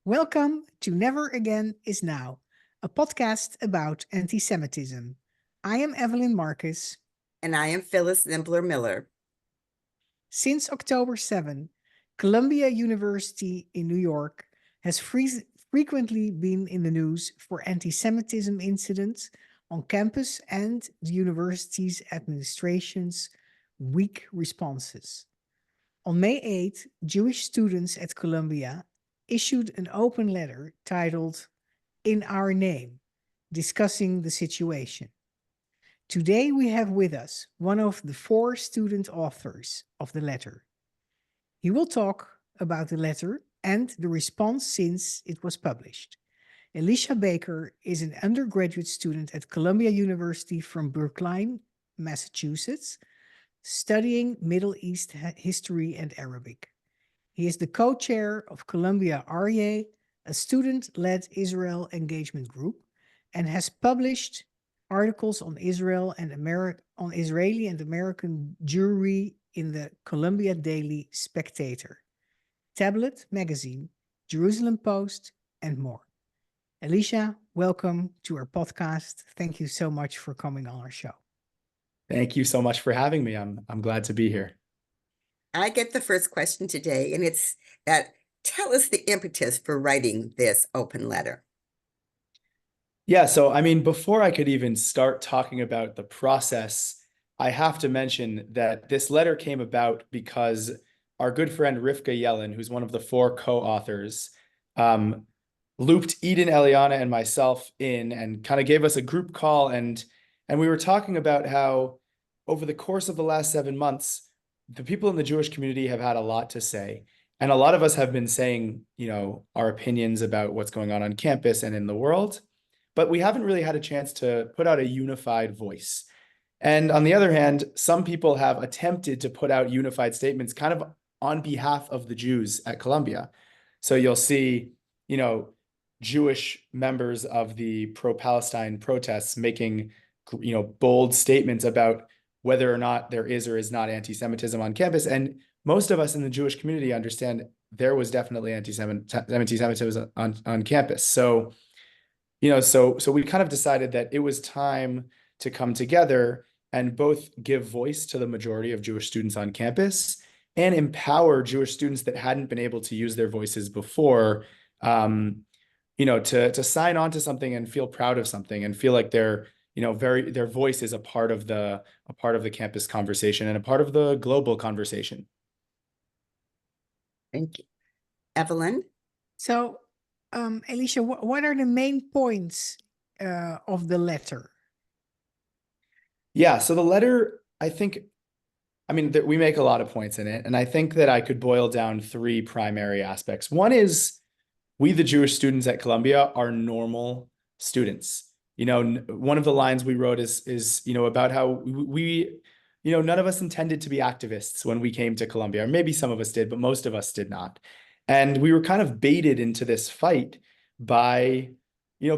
Welcome to Never Again is Now, a podcast about anti-Semitism. I am Evelyn Marcus. And I am Phyllis Zimpler Miller. Since October 7, Columbia University in New York has frequently been in the news for anti-Semitism incidents on campus and the university's administration's weak responses. On May 8, Jewish students at Columbia issued an open letter titled In Our Name, discussing the situation. Today we have with us one of the 4 student authors of the letter. He will talk about the letter and the response since it was published. Elisha Baker is an undergraduate student at Columbia University from Brookline, Massachusetts, studying Middle East history and Arabic. He is the co-chair of Columbia REA, a student-led Israel engagement group, and has published articles on Israel and on Israeli and American Jewry in the Columbia Daily Spectator, Tablet Magazine, Jerusalem Post, and more. Elisha, welcome to our podcast. Thank you so much for coming on our show. Thank you so much for having me. I'm glad to be here. I get the first question today, and it's that tell us the impetus for writing this open letter. Yeah, so I mean, before I could even start talking about the process, I have to mention that this letter came about because our good friend Rivka Yellen, who's one of the 4 co-authors, looped Eden, Eliana, and myself in and kind of gave us a group call. And we were talking about how over the course of the last 7 months, the people in the Jewish community have had a lot to say. And a lot of us have been saying, our opinions about what's going on campus and in the world, but we haven't really had a chance to put out a unified voice. And on the other hand, some people have attempted to put out unified statements kind of on behalf of the Jews at Columbia. So you'll see, Jewish members of the pro-Palestine protests making, bold statements about whether or not there is or is not anti-Semitism on campus. And most of us in the Jewish community understand there was definitely anti-Semitism on campus. So, so we kind of decided that it was time to come together and both give voice to the majority of Jewish students on campus and empower Jewish students that hadn't been able to use their voices before, to sign on to something and feel proud of something and feel like their voice is a part of the campus conversation and a part of the global conversation. Thank you. Evelyn? So, Elisha, what are the main points of the letter? Yeah, so the letter, we make a lot of points in it, and I think that I could boil down 3 primary aspects. One is we, the Jewish students at Columbia, are normal students. One of the lines we wrote is about how we none of us intended to be activists when we came to Columbia, or maybe some of us did, but most of us did not. And we were kind of baited into this fight by,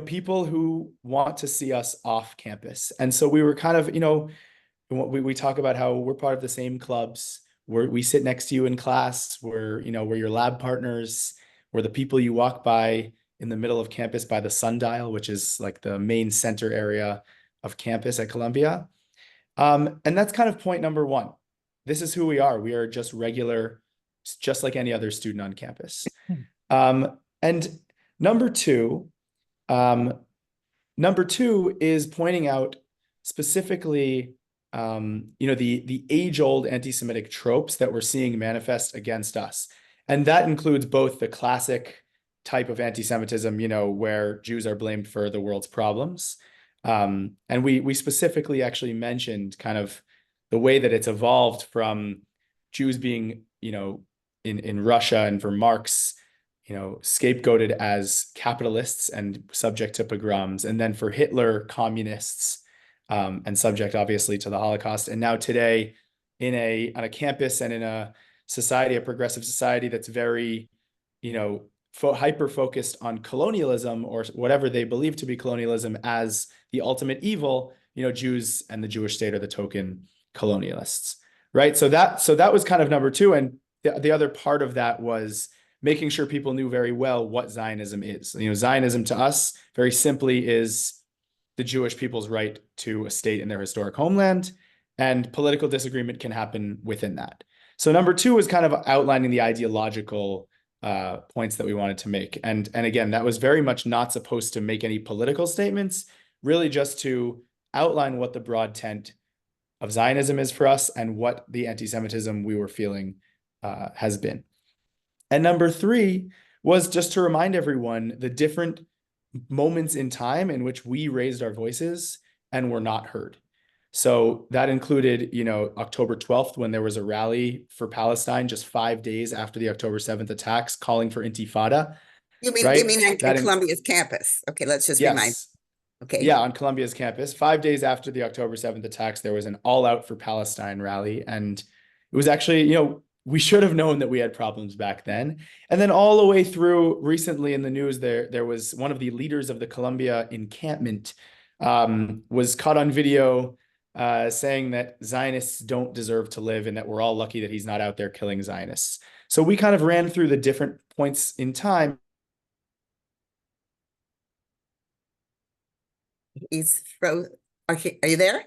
people who want to see us off campus. And so we were kind of, we talk about how we're part of the same clubs, we sit next to you in class, we're your lab partners, we're the people you walk by in the middle of campus by the sundial, which is like the main center area of campus at Columbia. And that's kind of point number 1. This is who we are. We are just regular, just like any other student on campus. And number two is pointing out specifically, the age-old anti-Semitic tropes that we're seeing manifest against us. And that includes both the classic type of anti-Semitism, where Jews are blamed for the world's problems. And we specifically actually mentioned kind of the way that it's evolved from Jews being, in Russia and for Marx, scapegoated as capitalists and subject to pogroms, and then for Hitler, communists, and subject obviously to the Holocaust. And now today on a campus and in a society, a progressive society that's very, hyper-focused on colonialism or whatever they believe to be colonialism as the ultimate evil, Jews and the Jewish state are the token colonialists, right? So that was kind of number 2. And the other part of that was making sure people knew very well what Zionism is. You know, Zionism to us, very simply, is the Jewish people's right to a state in their historic homeland, and political disagreement can happen within that. So number two is kind of outlining the ideological points that we wanted to make. And again, that was very much not supposed to make any political statements, really just to outline what the broad tent of Zionism is for us and what the anti-Semitism we were feeling has been. And number three was just to remind everyone the different moments in time in which we raised our voices and were not heard. So that included, you know, October 12th, when there was a rally for Palestine just 5 days after the October 7th attacks, calling for intifada. You mean right? on Columbia's campus? Okay, let's just remind. Yes. Okay. Yeah, on Columbia's campus. 5 days after the October 7th attacks, there was an all out for Palestine rally. And it was actually, you know, we should have known that we had problems back then. And then all the way through recently in the news, there was one of the leaders of the Columbia encampment was caught on video saying that Zionists don't deserve to live and that we're all lucky that he's not out there killing Zionists. So we kind of ran through the different points in time. He's frozen. Okay, are you there?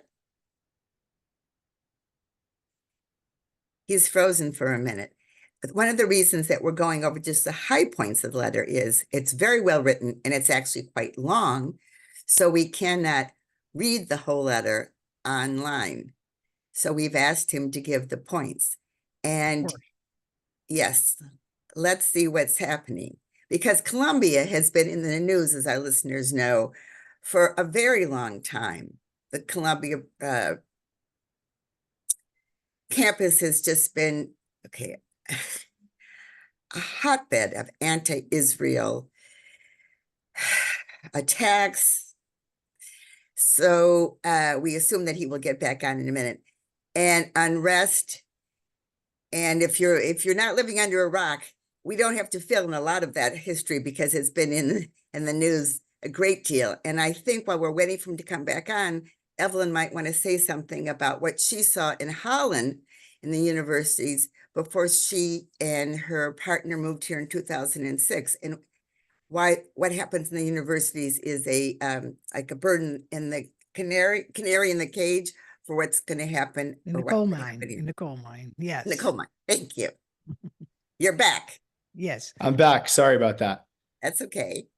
He's frozen for a minute. But one of the reasons that we're going over just the high points of the letter is it's very well written and it's actually quite long. So we cannot read the whole letter online. So we've asked him to give the points. And yes, let's see what's happening. Because Columbia has been in the news, as our listeners know, for a very long time. The Columbia campus has just been, okay, a hotbed of anti-Israel attacks. So we assume that he will get back on in a minute. And unrest. And if you're not living under a rock, we don't have to fill in a lot of that history because it's been in the news a great deal. And I think while we're waiting for him to come back on, Evelyn might want to say something about what she saw in Holland in the universities before she and her partner moved here in 2006. And why what happens in the universities is a like a burden in the canary in the cage for what's going to happen in the coal mine. In the coal mine, yes. In the coal mine. Thank you. You're back. Yes. I'm back. Sorry about that. That's okay.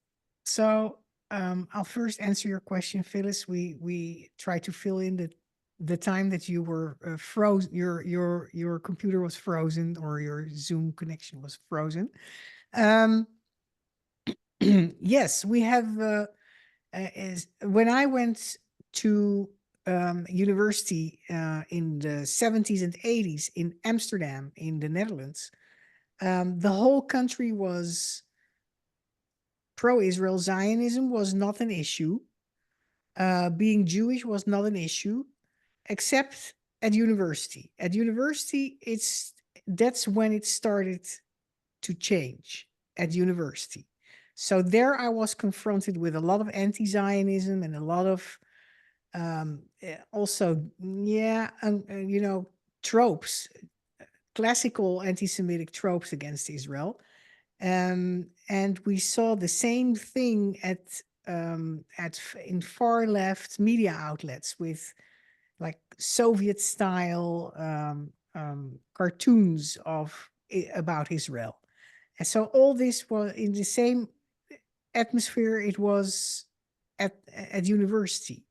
So I'll first answer your question, Phyllis. We try to fill in the time that you were frozen. Your computer was frozen or your Zoom connection was frozen. Yes, we have. When I went to university in the 70s and 80s in Amsterdam, in the Netherlands, the whole country was pro-Israel. Zionism was not an issue. Being Jewish was not an issue, except at university. At university, that's when it started to change at university. So there I was confronted with a lot of anti-Zionism and a lot of also, tropes, classical anti-Semitic tropes against Israel. And we saw the same thing in far left media outlets with like Soviet style cartoons about Israel. And so all this was in the same atmosphere it was at university.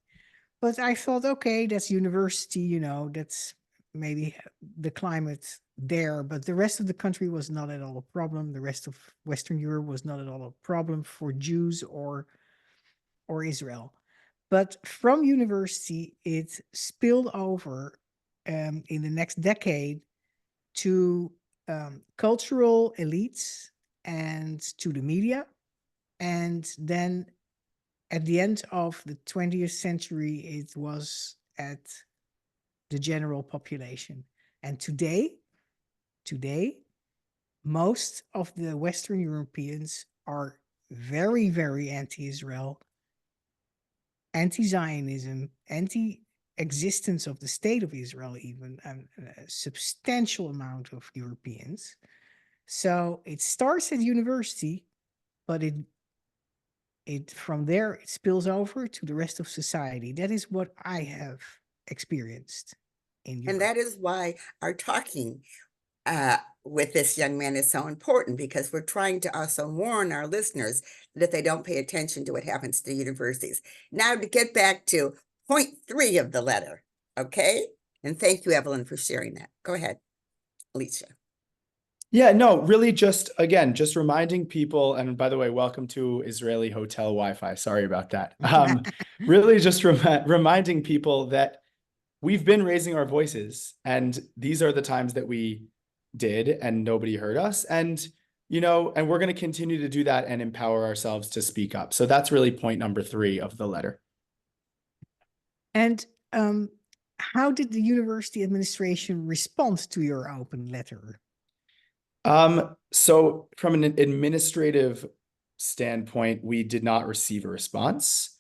But I thought, okay, that's university, that's maybe the climate there, but the rest of the country was not at all a problem. The rest of Western Europe was not at all a problem for Jews or Israel. But from university, it spilled over in the next decade to cultural elites and to the media. And then at the end of the 20th century, it was at the general population. And today, most of the Western Europeans are very, very anti-Israel, anti-Zionism, anti-existence of the state of Israel, even a substantial amount of Europeans. So it starts at university, but it from there it spills over to the rest of society. That is what I have experienced in And Europe. that is why our talking with this young man is so important, because we're trying to also warn our listeners that if they don't pay attention to what happens to universities. Now to get back to point 3 of the letter, okay? And thank you, Evelyn, for sharing that. Go ahead, Elisha. Yeah, no, really just, again, just reminding people, and by the way, welcome to Israeli hotel Wi-Fi. Sorry about that. Really just reminding people that we've been raising our voices, and these are the times that we did and nobody heard us. And, and we're going to continue to do that and empower ourselves to speak up. So that's really point number 3 of the letter. And how did the university administration respond to your open letter? So from an administrative standpoint, we did not receive a response.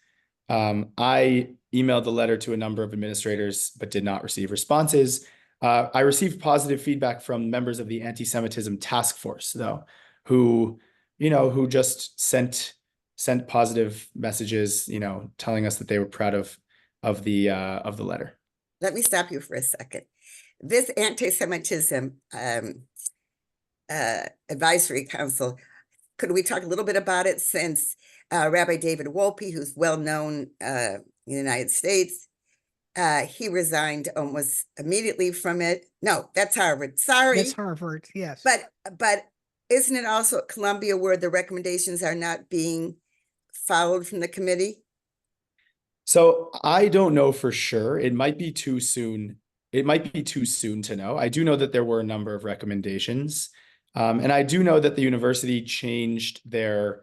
I emailed the letter to a number of administrators, but did not receive responses. I received positive feedback from members of the anti-Semitism task force, though, who just sent positive messages, telling us that they were proud of the letter. Let me stop you for a second. This anti-Semitism advisory council, could we talk a little bit about it, since Rabbi David Wolpe, who's well known in the United States, he resigned almost immediately from it. No, that's Harvard. Sorry. That's Harvard, yes. But isn't it also at Columbia where the recommendations are not being followed from the committee? So I don't know for sure. It might be too soon. It might be too soon to know. I do know that there were a number of recommendations. And I do know that the university changed their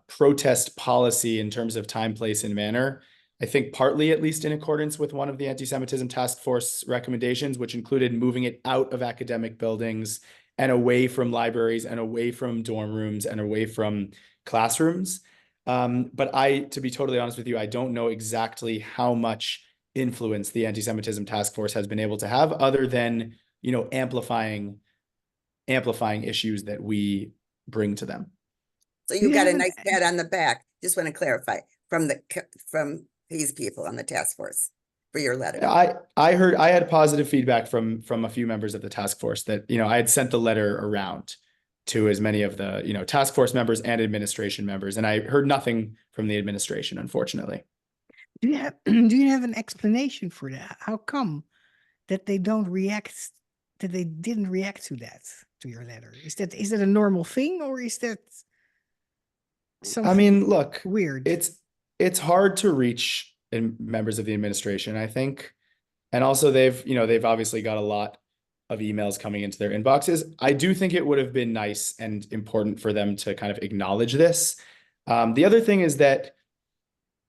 protest policy in terms of time, place, and manner. I think partly, at least in accordance with one of the anti-Semitism task force recommendations, which included moving it out of academic buildings and away from libraries and away from dorm rooms and away from classrooms. But to be totally honest with you, I don't know exactly how much influence the anti-Semitism task force has been able to have, other than, amplifying issues that we bring to them. So you got a nice pat on the back. Just want to clarify from these people on the task force for your letter. I had positive feedback from a few members of the task force that, I had sent the letter around to as many of the, task force members and administration members, and I heard nothing from the administration, unfortunately. Do you have an explanation for that? How come that they didn't react to that, to your letter? Is that a normal thing, or is that something? I mean, look, weird. It's hard to reach members of the administration, I think. And also they've obviously got a lot of emails coming into their inboxes. I do think it would have been nice and important for them to kind of acknowledge this. The other thing is that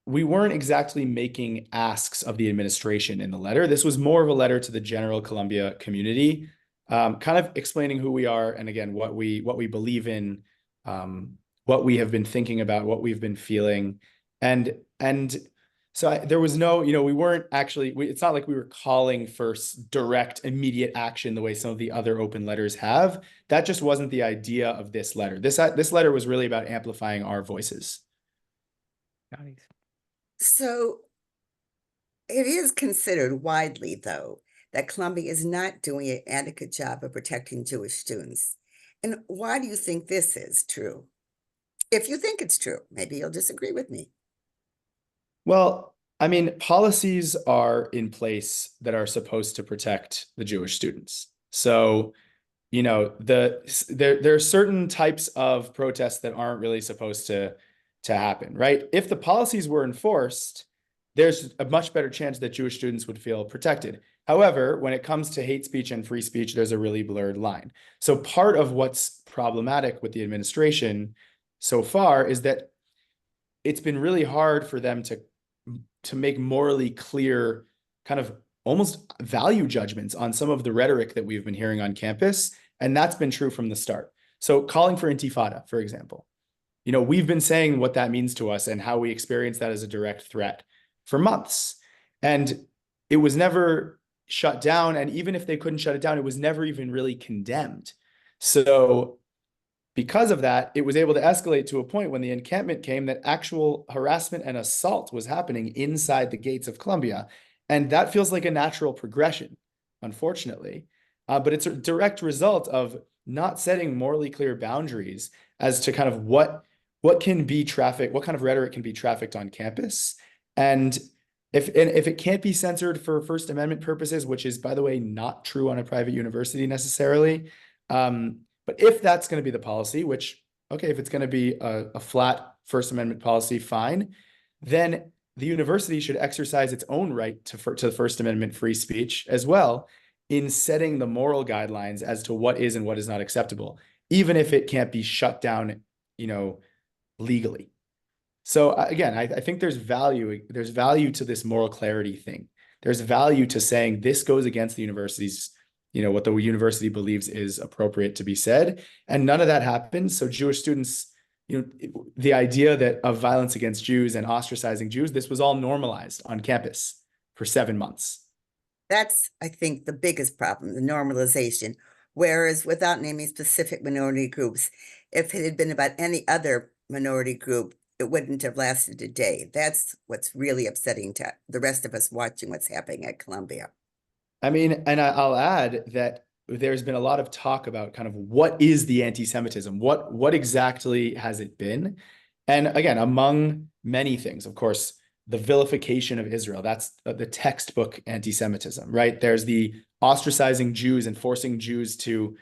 we weren't exactly making asks of the administration in the letter. This was more of a letter to the general Columbia community, kind of explaining who we are, and again, what we believe in, what we have been thinking about, what we've been feeling. And so there was no, we weren't actually, it's not like we were calling for direct, immediate action the way some of the other open letters have. That just wasn't the idea of this letter. This letter was really about amplifying our voices. Got it. So it is considered widely, though, that Columbia is not doing an adequate job of protecting Jewish students. And why do you think this is true? If you think it's true, maybe you'll disagree with me. Well, I mean, policies are in place that are supposed to protect the Jewish students. So, there are certain types of protests that aren't really supposed to happen, right? If the policies were enforced, there's a much better chance that Jewish students would feel protected. However, when it comes to hate speech and free speech, there's a really blurred line. So part of what's problematic with the administration so far is that it's been really hard for them to make morally clear, kind of almost value judgments on some of the rhetoric that we've been hearing on campus. And that's been true from the start. So calling for intifada, for example, we've been saying what that means to us and how we experience that as a direct threat for months. And it was never shut down. And even if they couldn't shut it down, it was never even really condemned. So because of that, it was able to escalate to a point when the encampment came that actual harassment and assault was happening inside the gates of Columbia. And that feels like a natural progression, unfortunately. But it's a direct result of not setting morally clear boundaries as to kind of what can be trafficked, what kind of rhetoric can be trafficked on campus. And if it can't be censored for First Amendment purposes, which is, by the way, not true on a private university necessarily, but if that's going to be the policy, which, okay, if it's going to be a flat First Amendment policy, fine, then the university should exercise its own right to the First Amendment free speech as well in setting the moral guidelines as to what is and what is not acceptable, even if it can't be shut down, legally. So again, I think there's value to this moral clarity thing. There's value to saying this goes against the university's, what the university believes is appropriate to be said. And none of that happens. So Jewish students, the idea that of violence against Jews and ostracizing Jews, this was all normalized on campus for 7 months. That's, I think, the biggest problem, the normalization. Whereas without naming specific minority groups, if it had been about any other minority group, it wouldn't have lasted a day. That's what's really upsetting to the rest of us watching what's happening at Columbia. I mean, and I'll add that there's been a lot of talk about kind of what is the anti-Semitism? What exactly has it been? And again, among many things, of course, the vilification of Israel, that's the textbook anti-Semitism, right? There's the ostracizing Jews and forcing Jews to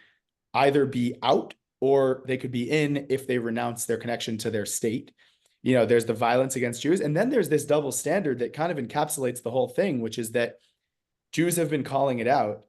either be out or they could be in if they renounce their connection to their state. There's the violence against Jews. And then there's this double standard that kind of encapsulates the whole thing, which is that Jews have been calling it out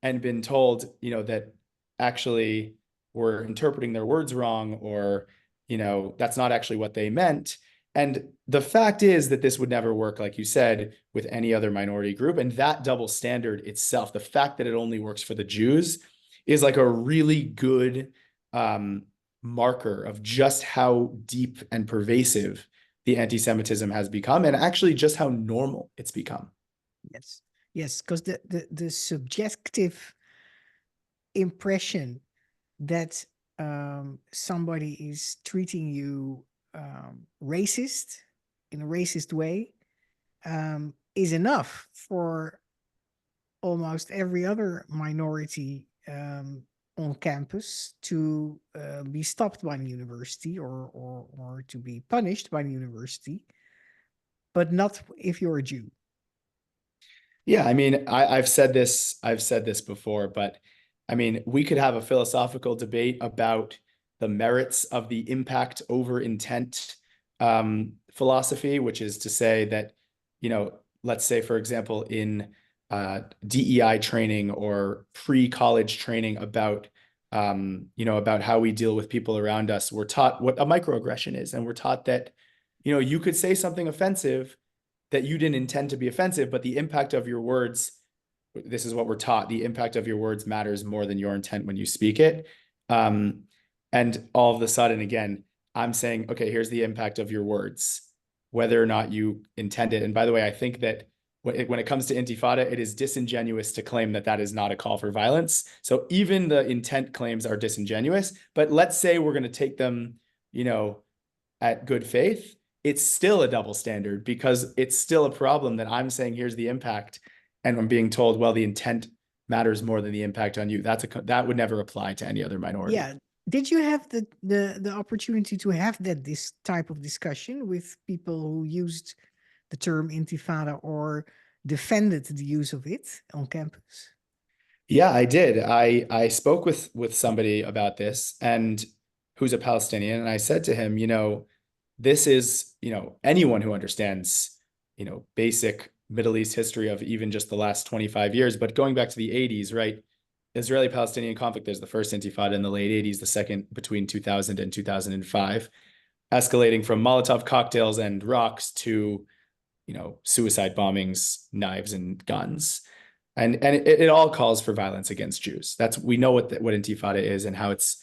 and been told, that actually we're interpreting their words wrong, or, that's not actually what they meant. And the fact is that this would never work, like you said, with any other minority group. And that double standard itself, the fact that it only works for the Jews, is like a really good marker of just how deep and pervasive the anti-Semitism has become, and actually just how normal it's become. Yes, because the subjective impression that somebody is treating you racist in a racist way is enough for almost every other minority on campus to be stopped by the university or to be punished by the university, but not if you're a Jew. Yeah, I mean, I've said this before, but I mean, we could have a philosophical debate about the merits of the impact over intent philosophy, which is to say that, let's say, for example, in DEI training or pre-college training about, about how we deal with people around us, we're taught what a microaggression is. And we're taught that, you could say something offensive that you didn't intend to be offensive, but the impact of your words, this is what we're taught, the impact of your words matters more than your intent when you speak it. And all of a sudden, again, I'm saying, okay, here's the impact of your words, whether or not you intend it. And by the way, I think that when it comes to intifada, it is disingenuous to claim that that is not a call for violence. So even the intent claims are disingenuous, but let's say we're going to take them, at good faith. It's still a double standard because it's still a problem that I'm saying, here's the impact. And I'm being told, well, the intent matters more than the impact on you. That would never apply to any other minority. Yeah. Did you have the opportunity to have this type of discussion with people who used the term intifada or defended the use of it on campus? Yeah, I did. I spoke with somebody about this and who's a Palestinian, and I said to him, this is, anyone who understands, basic Middle East history of even just the last 25 years, but going back to the 80s, right? Israeli-Palestinian conflict, there's the first intifada in the late 80s, the second between 2000 and 2005, escalating from Molotov cocktails and rocks to, suicide bombings, knives and guns. And it all calls for violence against Jews. We know what intifada is and how it's,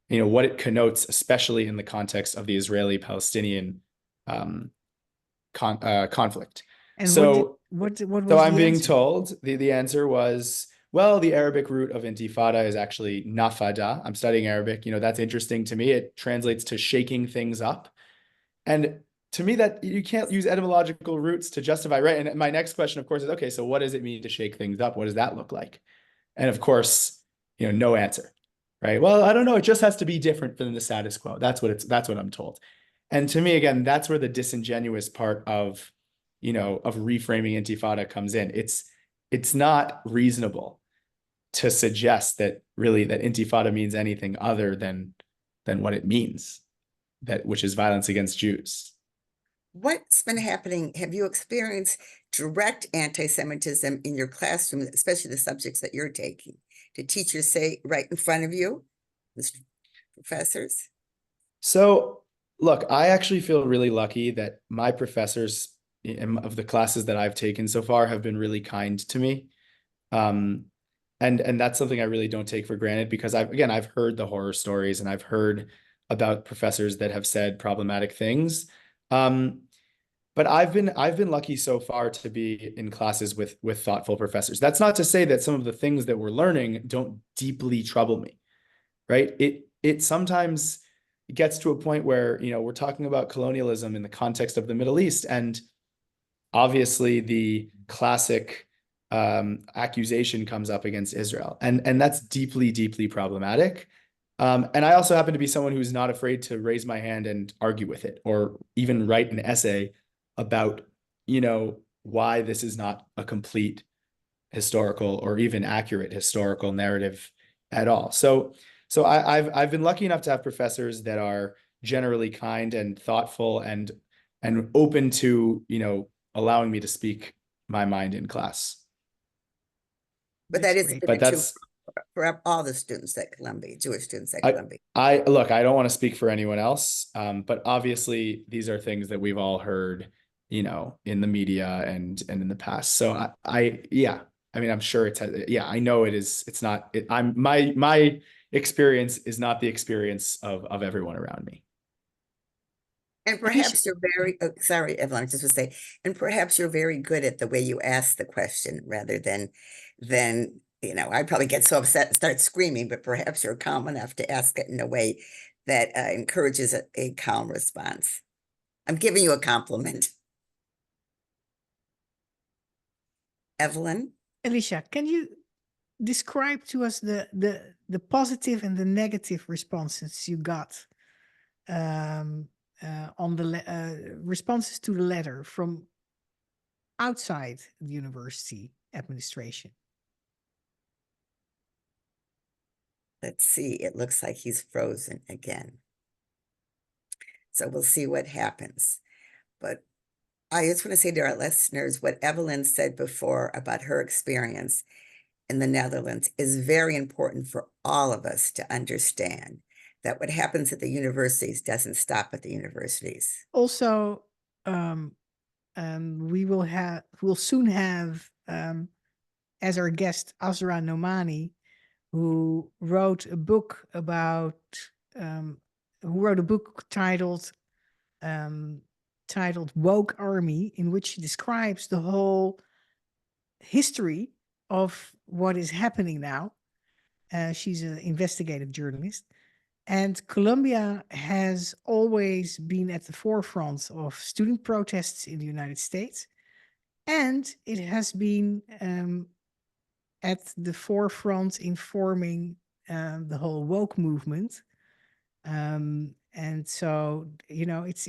what it connotes, especially in the context of the Israeli-Palestinian conflict. And so what was so I'm the being answer? told the answer was, well, the Arabic root of intifada is actually nafada. I'm studying Arabic. That's interesting to me. It translates to shaking things up. And to me, that you can't use etymological roots to justify, right? And my next question, of course, is, okay, so what does it mean to shake things up? What does that look like? And of course, no answer, right? Well, I don't know. It just has to be different than the status quo. That's what I'm told. And to me, again, that's where the disingenuous part of reframing intifada comes in. It's not reasonable to suggest that really that intifada means anything other than what it means, which is violence against Jews. What's been happening? Have you experienced direct anti-Semitism in your classroom, especially the subjects that you're taking? Did teachers say right in front of you, professors? So, look, I actually feel really lucky that my professors of the classes that I've taken so far have been really kind to me. And that's something I really don't take for granted, because I've heard the horror stories, and I've heard about professors that have said problematic things. But I've been lucky so far to be in classes with thoughtful professors. That's not to say that some of the things that we're learning don't deeply trouble me, right? It sometimes gets to a point where, we're talking about colonialism in the context of the Middle East, and obviously the classic accusation comes up against Israel, and that's deeply, deeply problematic. And I also happen to be someone who's not afraid to raise my hand and argue with it, or even write an essay about, why this is not a complete historical or even accurate historical narrative at all. So I've been lucky enough to have professors that are generally kind and thoughtful and open to, allowing me to speak my mind in class. But that That's isn't great. But true that's for all the students at Columbia, Jewish students at I Columbia. I look, I don't want to speak for anyone else, but obviously these are things that we've all heard, in the media and in the past. So yeah, I mean, I'm sure yeah, I know it is. It's not. My experience is not the experience of everyone around me. And Elisha, perhaps you're very, sorry, Evelyn, I just to say, and perhaps you're very good at the way you ask the question rather than, I probably get so upset and start screaming, but perhaps you're calm enough to ask it in a way that encourages a calm response. I'm giving you a compliment. Evelyn? Elisha, can you describe to us the positive and the negative responses you got on the responses to the letter from outside the university administration? Let's see, it looks like he's frozen again. So we'll see what happens. But I just want to say to our listeners, what Evelyn said before about her experience in the Netherlands is very important for all of us to understand, that what happens at the universities doesn't stop at the universities. Also, we'll soon have as our guest Azra Nomani, who wrote a book titled Woke Army, in which she describes the whole history of what is happening now. She's an investigative journalist. And Colombia has always been at the forefront of student protests in the United States. And it has been at the forefront in forming the whole woke movement. And so, it's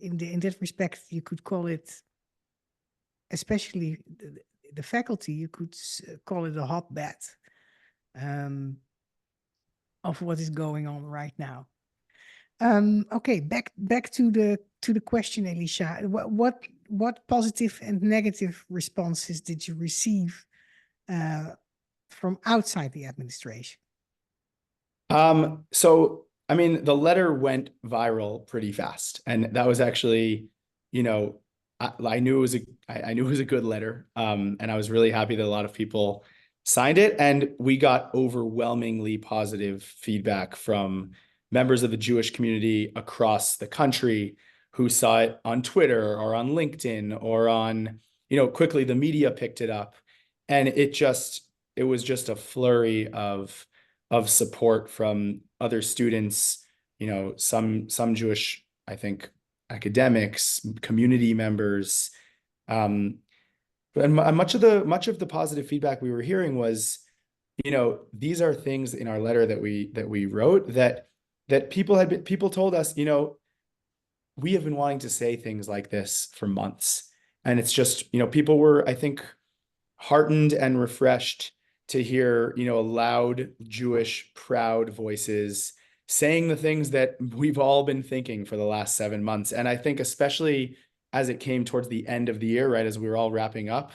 in that respect, you could call it, especially the faculty, you could call it a hotbed of what is going on right now. Okay, back to the question, Elisha. What positive and negative responses did you receive from outside the administration? So I mean, the letter went viral pretty fast, and that was actually, I knew I knew it was a good letter, and I was really happy that a lot of people signed it, and we got overwhelmingly positive feedback from members of the Jewish community across the country who saw it on Twitter or on LinkedIn or on, quickly the media picked it up, and it just it was just a flurry of support from other students, you know, some Jewish, I think, academics, community members. And much of the positive feedback we were hearing was, you know, these are things in our letter that we wrote that people told us, you know, we have been wanting to say things like this for months. And it's just, you know, people were, I think, heartened and refreshed to hear, you know, loud Jewish proud voices saying the things that we've all been thinking for the last 7 months. And I think especially as it came towards the end of the year, right, as we were all wrapping up,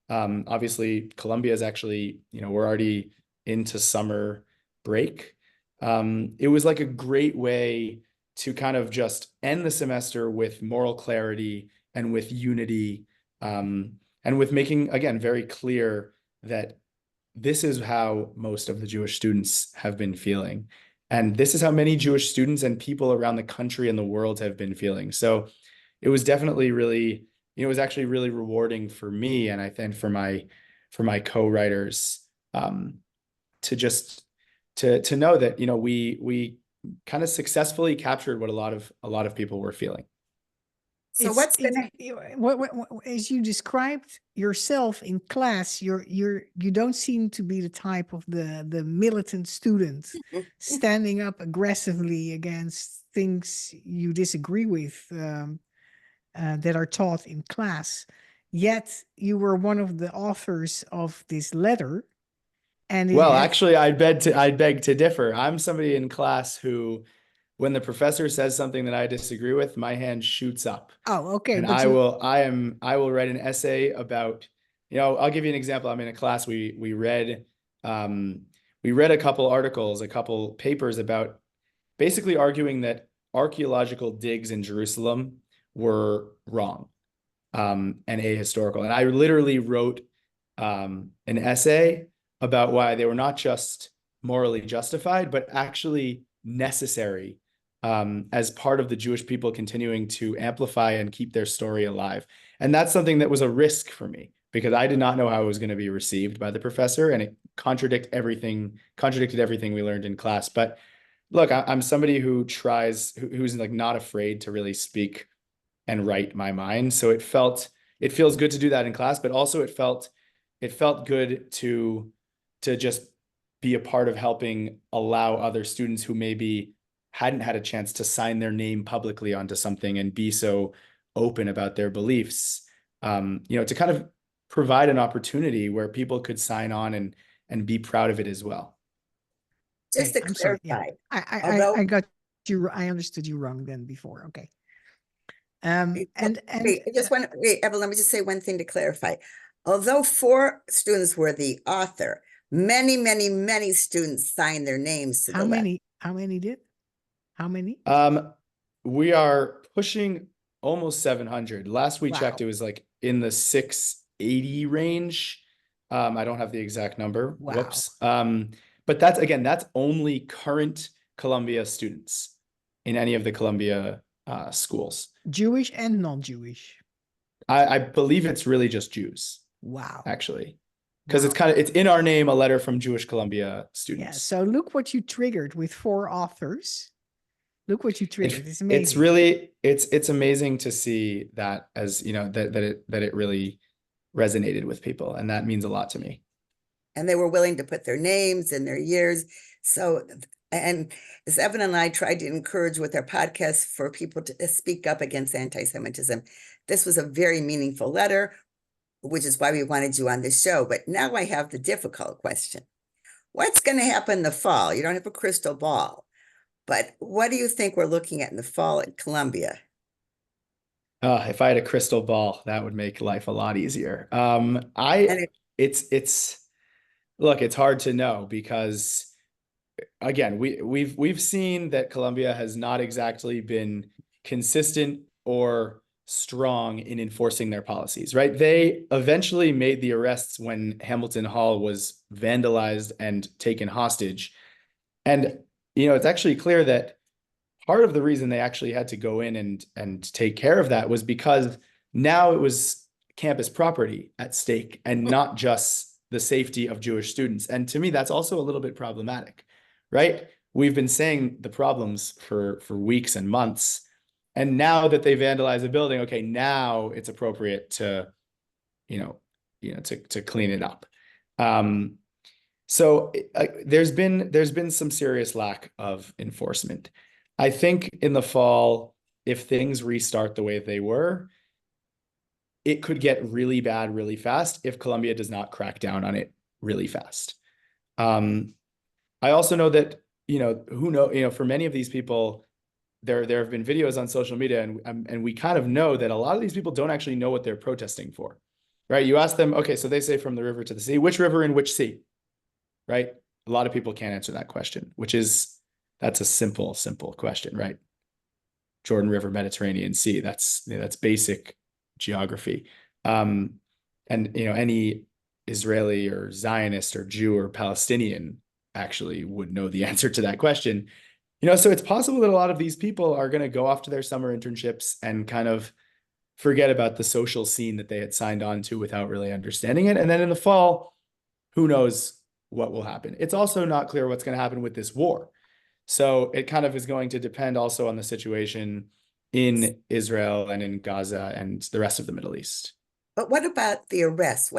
obviously Columbia is actually, you know, we're already into summer break. It was like a great way to kind of just end the semester with moral clarity and with unity, and with making, again, very clear that this is how most of the Jewish students have been feeling. And this is how many Jewish students and people around the country and the world have been feeling. So it was definitely really, you know, it was actually really rewarding for me, and I think for my co-writers, to just to know that, you know, we kind of successfully captured what a lot of people were feeling. So what's gonna, As you described yourself in class, you don't seem to be the type of the militant student standing up aggressively against things you disagree with, that are taught in class. Yet you were one of the authors of this letter, and it Well, has. actually, I'd beg to differ. I'm somebody in class who, when the professor says something that I disagree with, my hand shoots up. Oh, okay, And but I you. will write an essay about, you know, I'll give you an example. I'm in a class, we read a couple articles, a couple papers about basically arguing that archaeological digs in Jerusalem were wrong, and ahistorical. And I literally wrote an essay about why they were not just morally justified, but actually necessary, as part of the Jewish people continuing to amplify and keep their story alive. And that's something that was a risk for me because I did not know how it was going to be received by the professor, and it contradicted everything we learned in class. But look, I'm somebody who who's like not afraid to really speak and write my mind. So it feels good to do that in class, but also it felt good to just be a part of helping allow other students who maybe hadn't had a chance to sign their name publicly onto something and be so open about their beliefs, you know, to kind of provide an opportunity where people could sign on and be proud of it as well. just Okay, to I'm sorry. Yeah, clarify, I although, got you. I understood you wrong then before. Okay. wait, And I just want, wait, Evelyn, let me just say one thing to clarify. Although 4 students were the author, many, many, many students signed their names to the how letter. many? How many did? How many? We are pushing almost 700. Last we checked, Wow. it was like in the 680 range. I don't have the exact number. Wow. Whoops. But that's only current Columbia students in any of the Columbia schools. Jewish and non-Jewish. I believe it's really just Jews, Wow. actually, because Wow. it's in our name, a letter from Jewish Columbia students. Yeah. So look what you triggered with 4 authors. Look what you triggered. It's amazing. It's really it's amazing to see that, as you know, that it really resonated with people, and that means a lot to me. And they were willing to put their names and their years. So, and as Evan and I tried to encourage with our podcast for people to speak up against anti-Semitism, this was a very meaningful letter, which is why we wanted you on the show. But now I have the difficult question. What's going to happen in the fall? You don't have a crystal ball, but what do you think we're looking at in the fall at Columbia? If I had a crystal ball, that would make life a lot easier. And It's look, it's hard to know because, again, we've seen that Columbia has not exactly been consistent or strong in enforcing their policies, right? They eventually made the arrests when Hamilton Hall was vandalized and taken hostage. And, you know, it's actually clear that part of the reason they actually had to go in and take care of that was because now it was campus property at stake and not just the safety of Jewish students. And to me, that's also a little bit problematic, right? We've been saying the problems for weeks and months. And now that they vandalize a building, okay, now it's appropriate to, to clean it up. So there's been some serious lack of enforcement. I think in the fall, if things restart the way they were, it could get really bad really fast if Colombia does not crack down on it really fast. I also know that, for many of these people, there have been videos on social media, and we kind of know that a lot of these people don't actually know what they're protesting for, right? You ask them, okay, so they say from the river to the sea, which river and which sea, right? A lot of people can't answer that question, that's a simple question, right? Jordan River, Mediterranean Sea, that's basic geography. And any Israeli or Zionist or Jew or Palestinian actually would know the answer to that question. So it's possible that a lot of these people are going to go off to their summer internships and kind of forget about the social scene that they had signed on to without really understanding it. And then in the fall, who knows what will happen. It's also not clear what's going to happen with this war. So it kind of is going to depend also on the situation in Israel and in Gaza and the rest of the Middle East. But what about the arrest?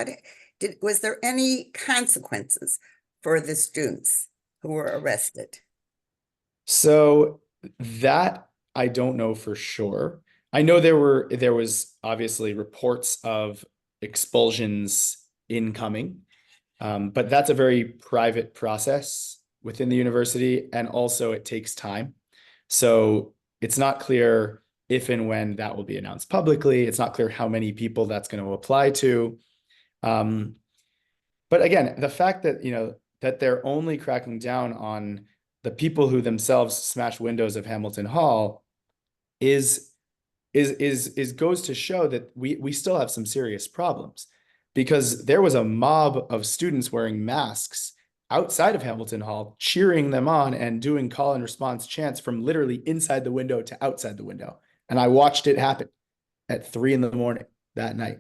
Was there any consequences for the students who were arrested? So that I don't know for sure. I know there was obviously reports of expulsions incoming, but that's a very private process within the university, and also it takes time. So it's not clear if and when that will be announced publicly. It's not clear how many people that's going to apply to. But again, the fact that that they're only cracking down on the people who themselves smashed windows of Hamilton Hall is goes to show that we still have some serious problems, because there was a mob of students wearing masks outside of Hamilton Hall, cheering them on and doing call and response chants from literally inside the window to outside the window. And I watched it happen at 3 a.m. that night.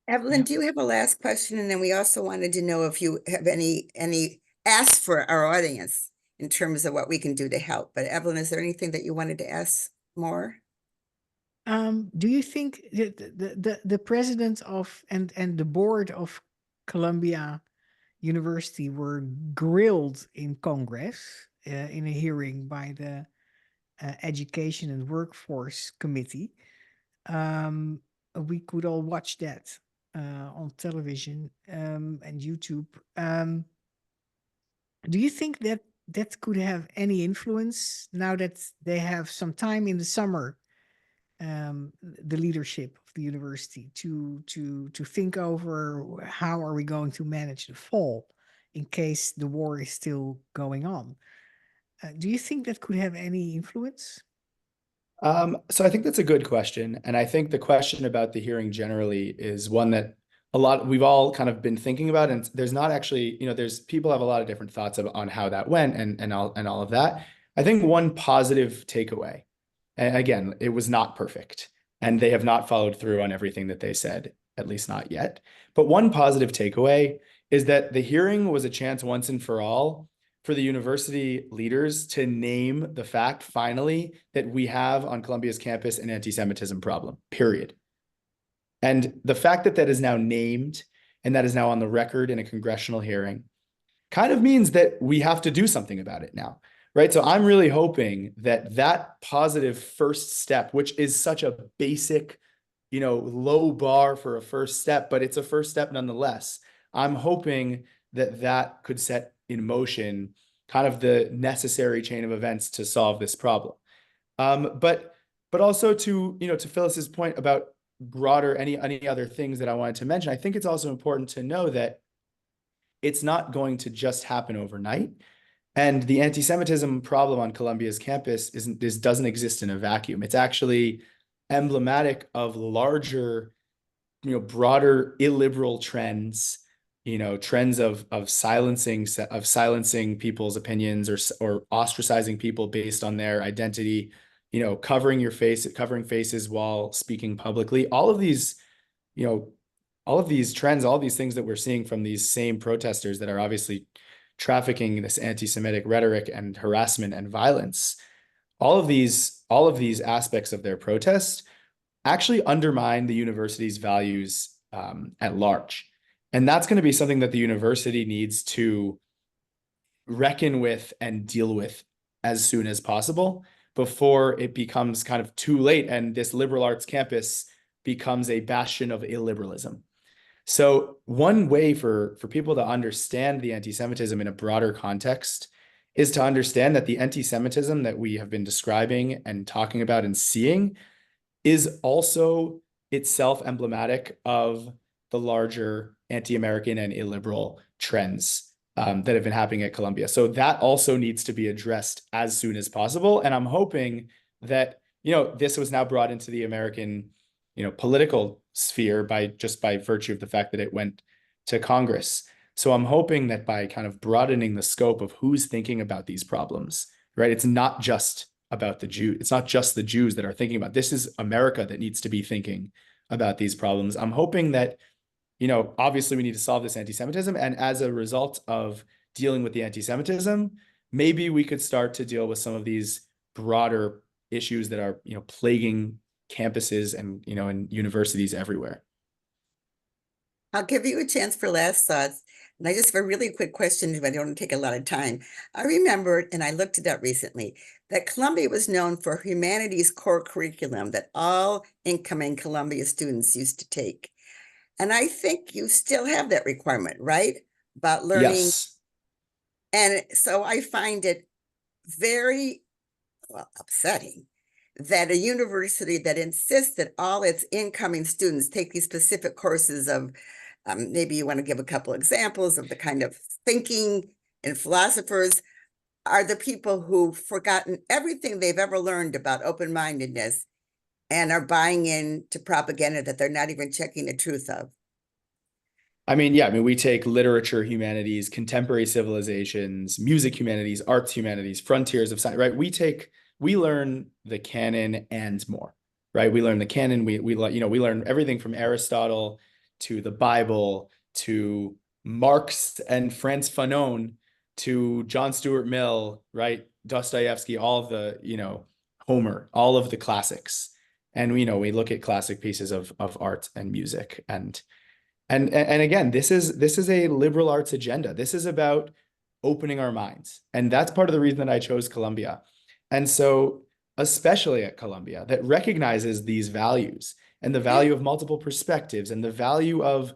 Evelyn, do you have a last question? And then we also wanted to know if you have any ask for our audience in terms of what we can do to help. But Evelyn, is there anything that you wanted to ask more? Do you think the president of and the board of Columbia University were grilled in Congress in a hearing by the Education and Workforce Committee? We could all watch that on television and YouTube. Do you think that that could have any influence now that they have some time in the summer, the leadership of the university to think over how are we going to manage the fall in case the war is still going on? Do you think that could have any influence? So I think that's a good question. And I think the question about the hearing generally is one that we've all kind of been thinking about. And there's not actually, there's people have a lot of different thoughts on how that went and all of that. I think one positive takeaway, and again, it was not perfect, and they have not followed through on everything that they said, at least not yet. But one positive takeaway is that the hearing was a chance once and for all for the university leaders to name the fact finally that we have on Columbia's campus an anti-Semitism problem, period. And the fact that that is now named and that is now on the record in a congressional hearing kind of means that we have to do something about it now, right? So I'm really hoping that that positive first step, which is such a basic, low bar for a first step, but it's a first step nonetheless. I'm hoping that that could set in motion kind of the necessary chain of events to solve this problem. But also to Phyllis's point about broader any other things that I wanted to mention, I think it's also important to know that it's not going to just happen overnight. And the anti-Semitism problem on Columbia's campus doesn't exist in a vacuum. It's actually emblematic of larger, broader illiberal trends, trends of silencing people's opinions or ostracizing people based on their identity, covering faces while speaking publicly. All of these, all of these trends, all these things that we're seeing from these same protesters that are obviously trafficking this anti-Semitic rhetoric and harassment and violence, all of these aspects of their protest actually undermine the university's values at large. And that's going to be something that the university needs to reckon with and deal with as soon as possible before it becomes kind of too late and this liberal arts campus becomes a bastion of illiberalism. So one way for people to understand the anti-Semitism in a broader context is to understand that the anti-Semitism that we have been describing and talking about and seeing is also itself emblematic of the larger anti-American and illiberal trends that have been happening at Columbia. So that also needs to be addressed as soon as possible. And I'm hoping that, this was now brought into the American, political sphere by virtue of the fact that it went to Congress. So I'm hoping that by kind of broadening the scope of who's thinking about these problems, right? It's not just about the Jew. It's not just the Jews that are thinking about this. Is America that needs to be thinking about these problems. I'm hoping that, obviously we need to solve this anti-Semitism. And as a result of dealing with the anti-Semitism, maybe we could start to deal with some of these broader issues that are, plaguing campuses and, and universities everywhere. I'll give you a chance for last thoughts. And I just have a really quick question, but I don't want to take a lot of time. I remembered, and I looked it up recently, that Columbia was known for humanities core curriculum that all incoming Columbia students used to take. And I think you still have that requirement, right? About learning. Yes. And so I find it very upsetting that a university that insists that all its incoming students take these specific courses of, maybe you want to give a couple examples of the kind of thinking and philosophers are the people who've forgotten everything they've ever learned about open-mindedness and are buying into propaganda that they're not even checking the truth of. We take literature humanities, contemporary civilizations, music humanities, arts humanities, frontiers of science, right? We learn the canon and more, right? We learn the canon. We learn everything from Aristotle to the Bible to Marx and Frantz Fanon to John Stuart Mill, right? Dostoevsky, all of the, Homer, all of the classics. And we look at classic pieces of art and music and again, this is a liberal arts agenda. This is about opening our minds. And that's part of the reason that I chose Columbia. And so, especially at Columbia, that recognizes these values and the value of multiple perspectives and the value of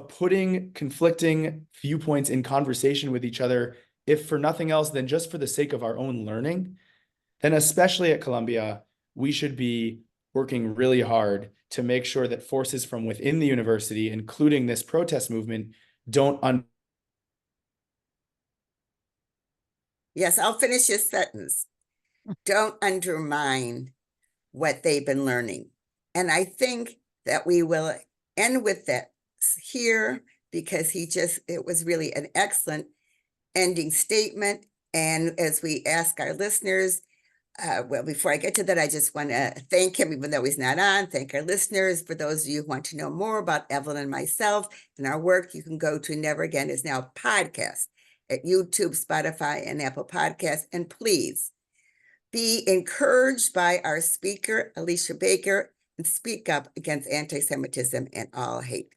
putting conflicting viewpoints in conversation with each other, if for nothing else than just for the sake of our own learning, then especially at Columbia, we should be working really hard to make sure that forces from within the university, including this protest movement, don't Yes, I'll finish your sentence. Don't undermine what they've been learning. And I think that we will end with that here because it was really an excellent ending statement. And as we ask our listeners, before I get to that, I just want to thank him, even though he's not on, thank our listeners. For those of you who want to know more about Evelyn and myself and our work, you can go to Never Again Is Now podcast at YouTube, Spotify, and Apple Podcasts. And please be encouraged by our speaker, Elisha Baker, and speak up against anti-Semitism and all hate.